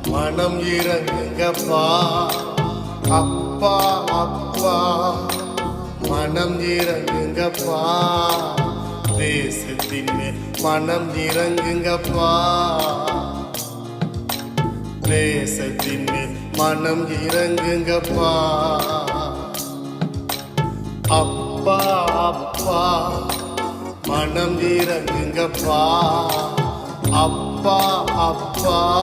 மனம் இறங்குங்கப்பா. அப்பா அப்பா மனம் இறங்குங்கப்பா. தேசத்தின் மேல் மனம் இறங்குங்கப்பா. தேசத்தின் மேல் மனம் இறங்குங்கப்பா. அப்பா அப்பா மனம் இறங்குங்கப்பா. அப்பா அப்பா